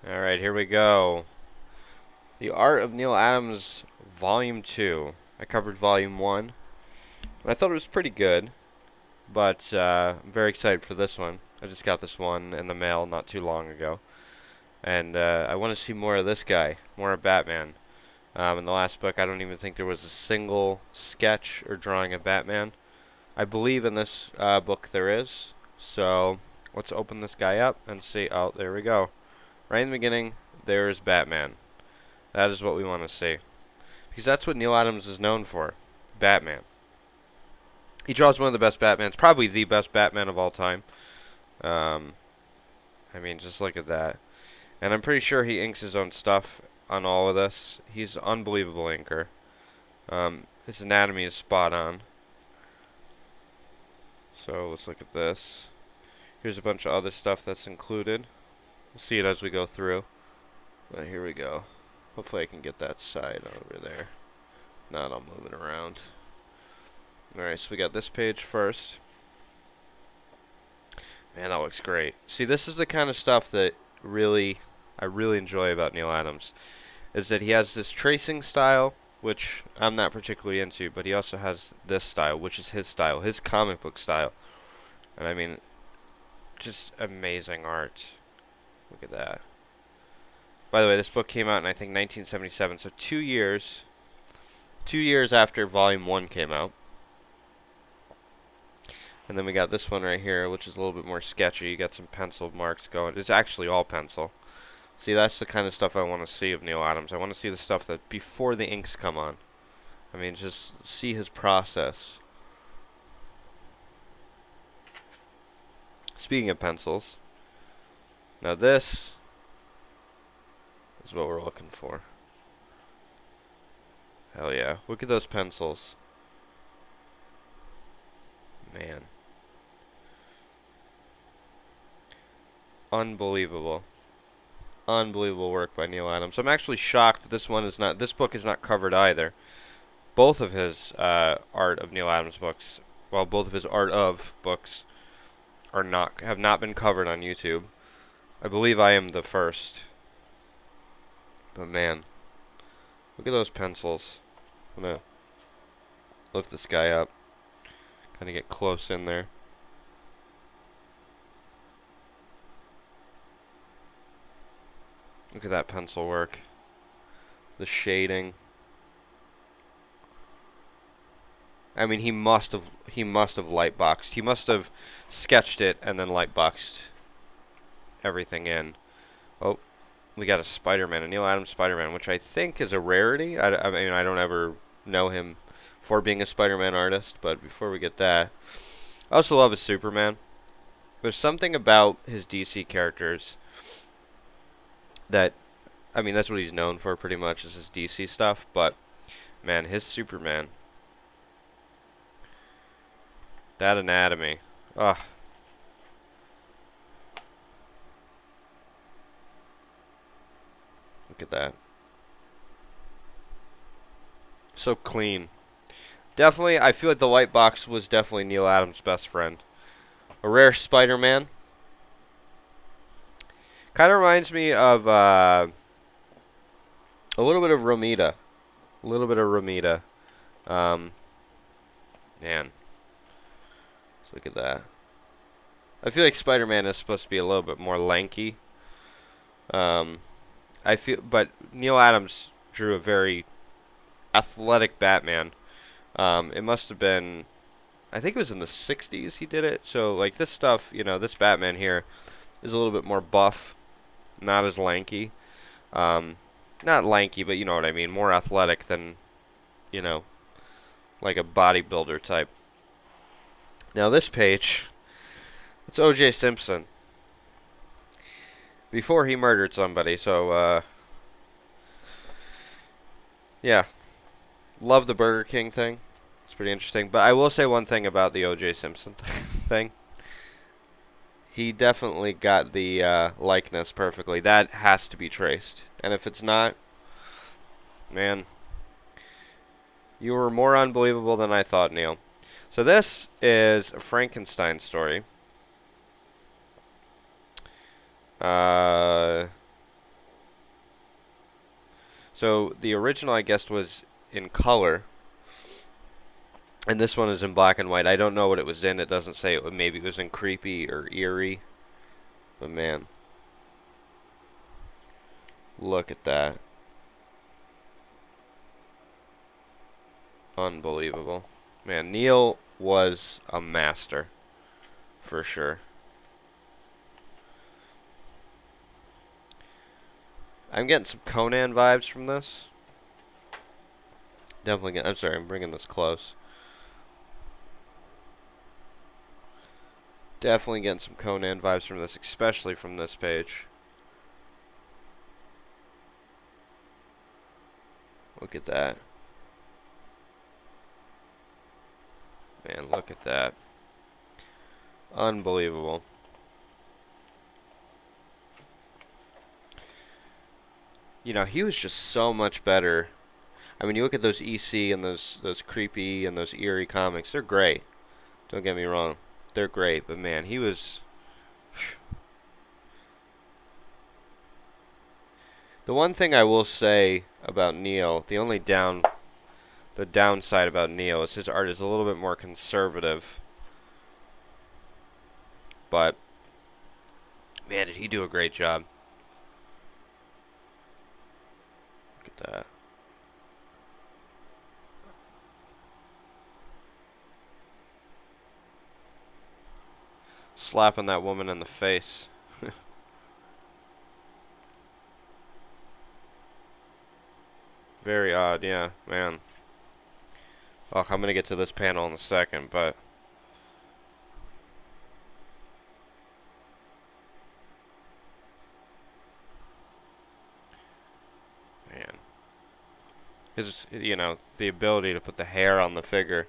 Alright, here we go. The Art of Neal Adams, Volume 2. I covered Volume 1. And I thought it was pretty good, but I'm very excited for this one. I just got this one in the mail not too long ago. And I want to see more of this guy, more of Batman. In the last book, I don't even think there was a single sketch or drawing of Batman. I believe in this book there is. So let's open this guy up and see. Oh, there we go. Right in the beginning, there's Batman. That is what we want to see. Because that's what Neal Adams is known for. Batman. He draws one of the best Batmans. Probably the best Batman of all time. Um, I mean, just look at that. And I'm pretty sure he inks his own stuff on all of this. He's an unbelievable inker. His anatomy is spot on. So let's look at this. Here's a bunch of other stuff that's included. We'll see it as we go through. But here we go. Hopefully I can get that side over there. Not, I'll move it around. Alright, so we got this page first. Man, that looks great. See, this is the kind of stuff that I really enjoy about Neal Adams. Is that he has this tracing style, which I'm not particularly into, but he also has this style, which is his style, his comic book style. And I mean, just amazing art. Look at that. By the way, this book came out in, I think, 1977, so 2 years. 2 years after Volume 1 came out. And then we got this one right here, which is a little bit more sketchy. You got some pencil marks going. It's actually all pencil. See, that's the kind of stuff I want to see of Neal Adams. I want to see the stuff that before the inks come on. I mean, just see his process. Speaking of pencils, now this is what we're looking for. Hell yeah. Look at those pencils. Man. Unbelievable. Unbelievable work by Neal Adams. I'm actually shocked that this book is not covered either. Both of his art of Neal Adams books, well, both of his art of books have not been covered on YouTube. I believe I am the first. But man, look at those pencils. I'm gonna lift this guy up. Kind of get close in there. Look at that pencil work. The shading. I mean, he must have light boxed. He must have sketched it and then light boxed everything in. Oh, we got a Spider-Man, a Neal Adams Spider-Man, which I think is a rarity. I mean, I don't ever know him for being a Spider-Man artist, but before we get that, I also love his Superman. There's something about his DC characters that, I mean, that's what he's known for pretty much, is his DC stuff, but man, his Superman, that anatomy, ugh. Look at that. So clean. Definitely, I feel like the light box was definitely Neal Adams' best friend. A rare Spider-Man. Kind of reminds me of a little bit of Romita. A little bit of Romita. Man. Let's look at that. I feel like Spider-Man is supposed to be a little bit more lanky. But Neal Adams drew a very athletic Batman. It must have been, I think it was in the 60s he did it. So, like, this stuff, you know, this Batman here is a little bit more buff, not as lanky. Not lanky, but you know what I mean, more athletic than, you know, like a bodybuilder type. Now, this page, it's O.J. Simpson. Before he murdered somebody, so, yeah. Love the Burger King thing. It's pretty interesting. But I will say one thing about the O.J. Simpson thing. He definitely got the likeness perfectly. That has to be traced. And if it's not, man, you were more unbelievable than I thought, Neal. So this is a Frankenstein story. So the original, I guess, was in color, and this one is in black and white. I don't know what it was in. It doesn't say. Maybe it was in creepy or eerie. But man, look at that. Unbelievable. Man, Neal was a master, for sure. I'm getting some Conan vibes from this. Definitely get, I'm sorry, I'm bringing this close. Definitely getting some Conan vibes from this, especially from this page. Look at that. Man, look at that. Unbelievable. You know, he was just so much better. I mean, you look at those EC and those creepy and those eerie comics. They're great. Don't get me wrong. They're great, but man, he was... The one thing I will say about Neal, the downside about Neal is his art is a little bit more conservative. But man, did he do a great job. Look at that. Slapping that woman in the face. Very odd, yeah, man. Oh, I'm gonna get to this panel in a second, but man, his, you know, the ability to put the hair on the figure,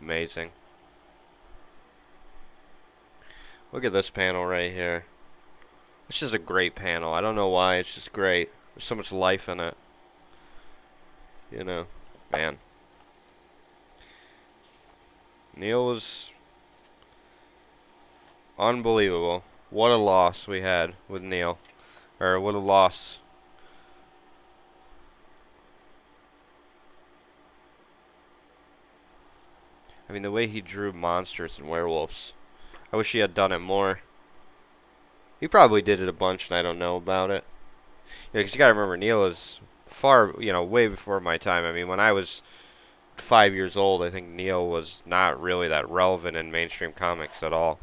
amazing. Look at this panel right here. This is a great panel. I don't know why, it's just great. There's so much life in it. You know, man. Neal was unbelievable. What a loss we had with Neal. Or what a loss. I mean, the way he drew monsters and werewolves. I wish he had done it more. He probably did it a bunch and I don't know about it. Yeah, because you gotta remember, Neal is far, you know, way before my time. I mean, when I was 5 years old, I think Neal was not really that relevant in mainstream comics at all.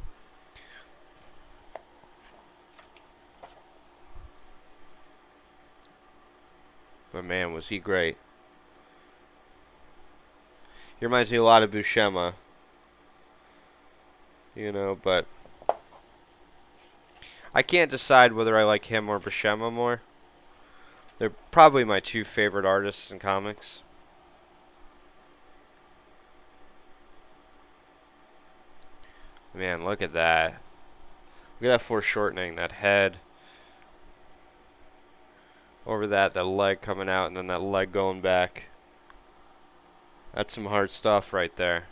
But man, was he great. He reminds me a lot of Buscema. You know, but I can't decide whether I like him or Buscema more. They're probably my two favorite artists in comics. Man, look at that. Look at that foreshortening, that head. Over that leg coming out, and then that leg going back. That's some hard stuff right there.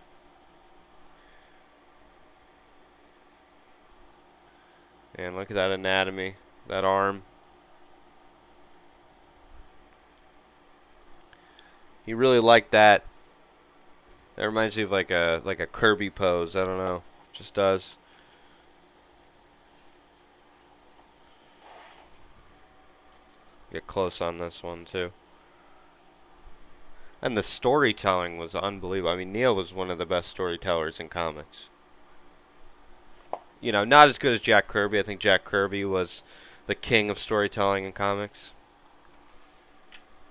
And look at that anatomy, that arm. He really liked that. That reminds me of like a Kirby pose. I don't know, just does. Get close on this one too. And the storytelling was unbelievable. I mean, Neal was one of the best storytellers in comics. You know, not as good as Jack Kirby. I think Jack Kirby was the king of storytelling in comics.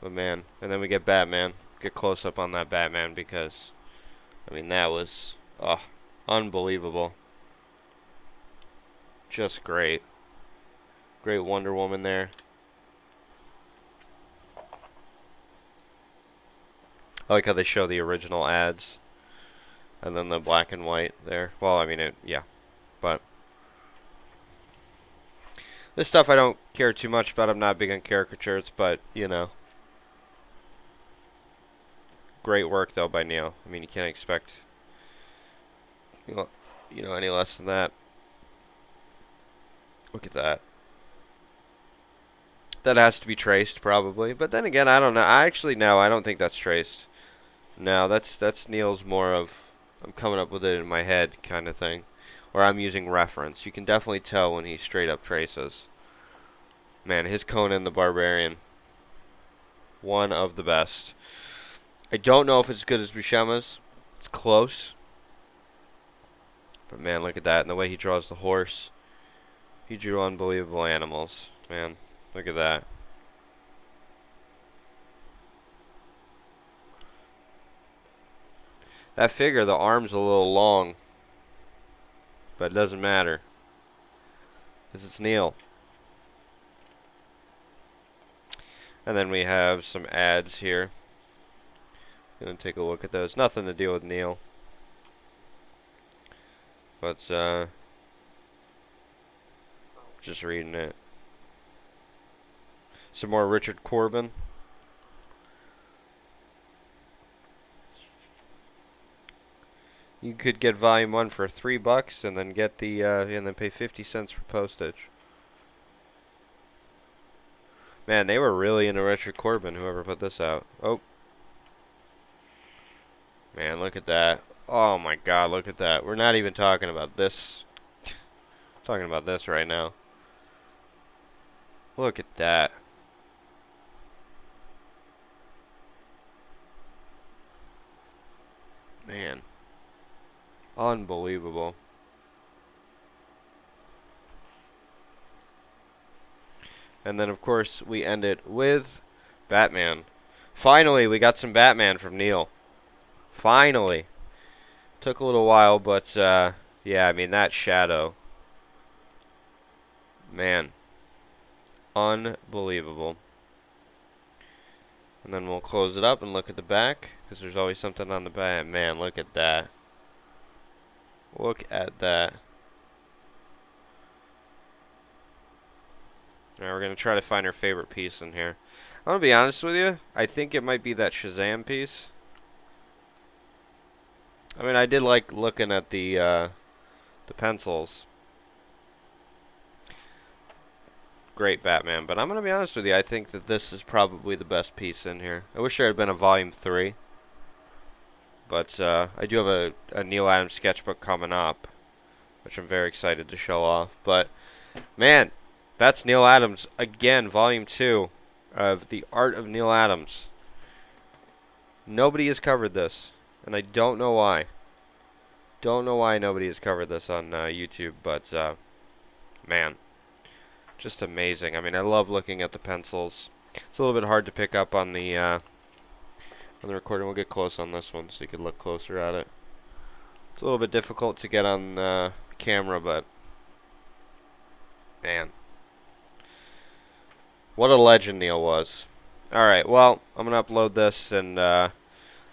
But man, and then we get Batman. Get close up on that Batman because, I mean, that was unbelievable. Just great. Great Wonder Woman there. I like how they show the original ads. And then the black and white there. Well, I mean, yeah. But this stuff I don't care too much about. I'm not big on caricatures, but, you know. Great work, though, by Neal. I mean, you can't expect, you know, any less than that. Look at that. that has to be traced probably. But then again, I don't know. I actually no, I don't think that's traced. No, that's Neal's more of I'm coming up with it in my head kind of thing, or I'm using reference. You can definitely tell when he straight up traces. Man, his Conan the Barbarian, one of the best. I don't know if it's as good as Buscema's. It's close. But man, look at that. And the way he draws the horse. He drew unbelievable animals. Man, look at that. That figure, the arm's a little long. But it doesn't matter. Because it's Neal. And then we have some ads here. Gonna take a look at those. Nothing to deal with Neal. But, just reading it. Some more Richard Corbin. You could get Volume 1 for $3 and then get the, and then pay 50 cents for postage. Man, they were really into Richard Corbin, whoever put this out. Oh. Man, look at that. Oh my god, look at that. We're not even talking about this. Talking about this right now. Look at that. Man. Unbelievable. And then, of course, we end it with Batman. Finally, we got some Batman from Neal. Finally. Took a little while, but, yeah, I mean, that shadow. Man. Unbelievable. And then we'll close it up and look at the back, because there's always something on the back. Man, look at that. Look at that. Alright, we're going to try to find our favorite piece in here. I'm going to be honest with you. I think it might be that Shazam piece. I mean, I did like looking at the pencils. Great Batman, but I'm going to be honest with you. I think that this is probably the best piece in here. I wish there had been a Volume 3. But I do have a Neal Adams sketchbook coming up, which I'm very excited to show off. But, man, that's Neal Adams, again, Volume 2 of The Art of Neal Adams. Nobody has covered this, and I don't know why. Don't know why nobody has covered this on YouTube, but, man, just amazing. I mean, I love looking at the pencils. It's a little bit hard to pick up on the recording. We'll get close on this one so you can look closer at it. It's a little bit difficult to get on camera, but man, what a legend Neal was. Alright, well, I'm going to upload this, and I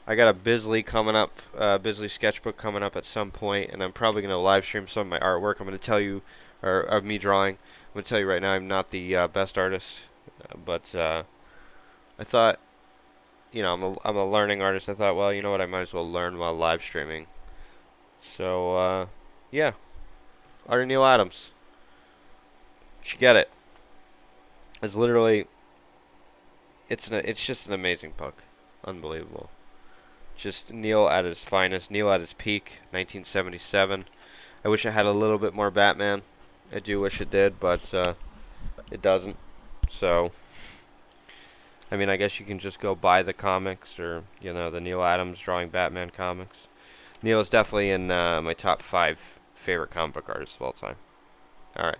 got a Bisley coming up, Bisley sketchbook coming up at some point, and I'm probably going to live stream some of my artwork. I'm going to tell you, or of me drawing. I'm going to tell you right now I'm not the best artist, but I thought, you know, I'm a learning artist. I thought, well, you know what, I might as well learn while live streaming. So, yeah. Art of Neal Adams. You should get it. It's literally, it's just an amazing book. Unbelievable. Just Neal at his finest. Neal at his peak, 1977. I wish it had a little bit more Batman. I do wish it did, but it doesn't. So, I mean, I guess you can just go buy the comics, or, you know, the Neal Adams drawing Batman comics. Neal is definitely in my top 5 favorite comic book artists of all time. Alright.